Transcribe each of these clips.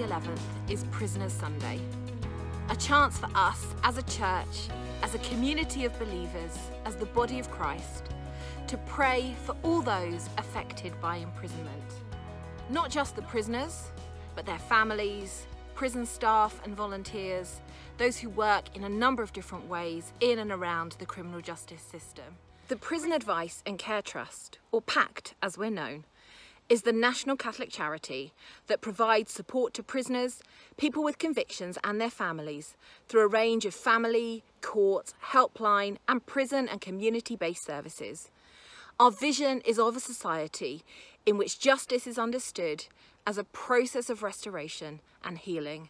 11th is Prisoners Sunday, a chance for us as a church, as a community of believers, as the body of Christ, to pray for all those affected by imprisonment. Not just the prisoners, but their families, prison staff and volunteers, those who work in a number of different ways in and around the criminal justice system. The Prison Advice and Care Trust, or Pact as we're known, is the national Catholic charity that provides support to prisoners, people with convictions and their families through a range of family, court, helpline and prison and community-based services. Our vision is of a society in which justice is understood as a process of restoration and healing,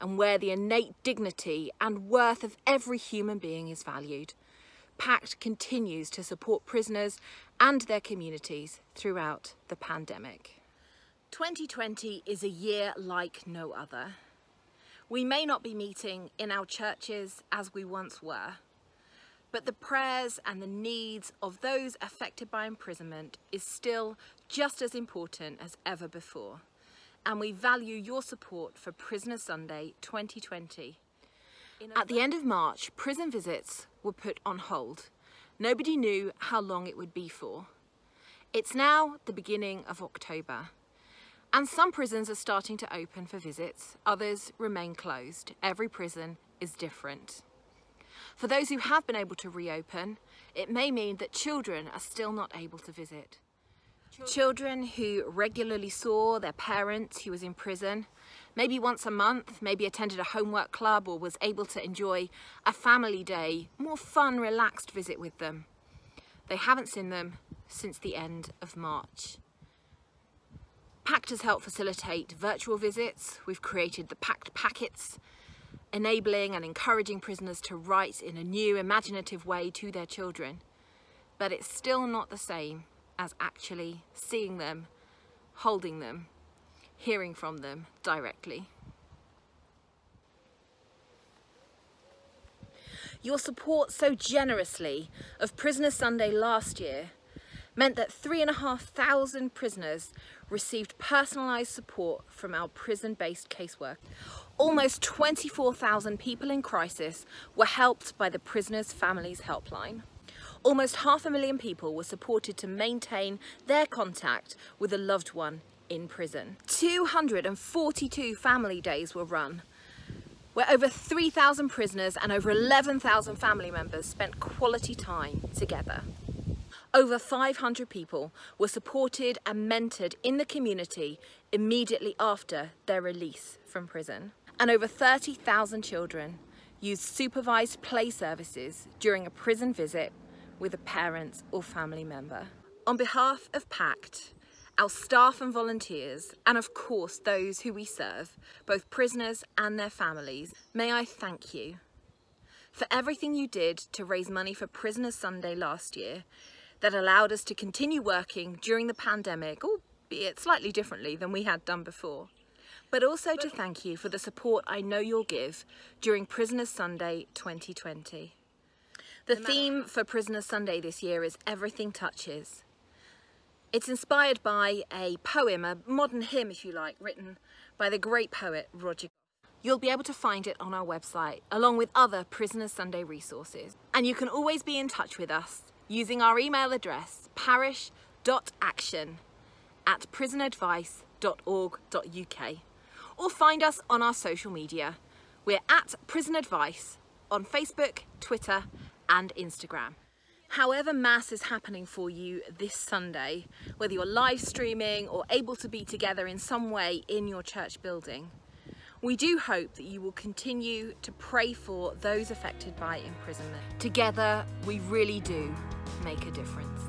and where the innate dignity and worth of every human being is valued. Pact continues to support prisoners and their communities throughout the pandemic. 2020 is a year like no other. We may not be meeting in our churches as we once were, but the prayers and the needs of those affected by imprisonment is still just as important as ever before. And we value your support for Prisoner Sunday 2020. At the end of March, prison visits were put on hold. Nobody knew how long it would be for. It's now the beginning of October, and some prisons are starting to open for visits, others remain closed. Every prison is different. For those who have been able to reopen, it may mean that children are still not able to visit. Children who regularly saw their parent who was in prison, maybe once a month, maybe attended a homework club or was able to enjoy a family day, more fun, relaxed visit with them. They haven't seen them since the end of March. Pact has helped facilitate virtual visits. We've created the Pact packets, enabling and encouraging prisoners to write in a new, imaginative way to their children. But it's still not the same as actually seeing them, holding them, hearing from them directly. Your support so generously of Prisoner Sunday last year meant that 3,500 prisoners received personalised support from our prison-based casework. Almost 24,000 people in crisis were helped by the Prisoners' Families Helpline. Almost 500,000 people were supported to maintain their contact with a loved one in prison. 242 family days were run, where over 3,000 prisoners and over 11,000 family members spent quality time together. Over 500 people were supported and mentored in the community immediately after their release from prison. And over 30,000 children used supervised play services during a prison visit with a parent or family member. On behalf of Pact, our staff and volunteers, and of course those who we serve, both prisoners and their families, may I thank you for everything you did to raise money for Prisoners Sunday last year that allowed us to continue working during the pandemic, albeit slightly differently than we had done before. But also to thank you for the support I know you'll give during Prisoners Sunday 2020. The theme for Prisoner Sunday this year is Everything Touches. It's inspired by a poem, a modern hymn if you like, written by the great poet Roger. You'll be able to find it on our website, along with other Prisoner Sunday resources. And you can always be in touch with us using our email address, parish.action@prisonadvice.org.uk, or find us on our social media. We're at Prison Advice on Facebook, Twitter and Instagram. However Mass is happening for you this Sunday, whether you're live streaming or able to be together in some way in your church building, we do hope that you will continue to pray for those affected by imprisonment. Together, we really do make a difference.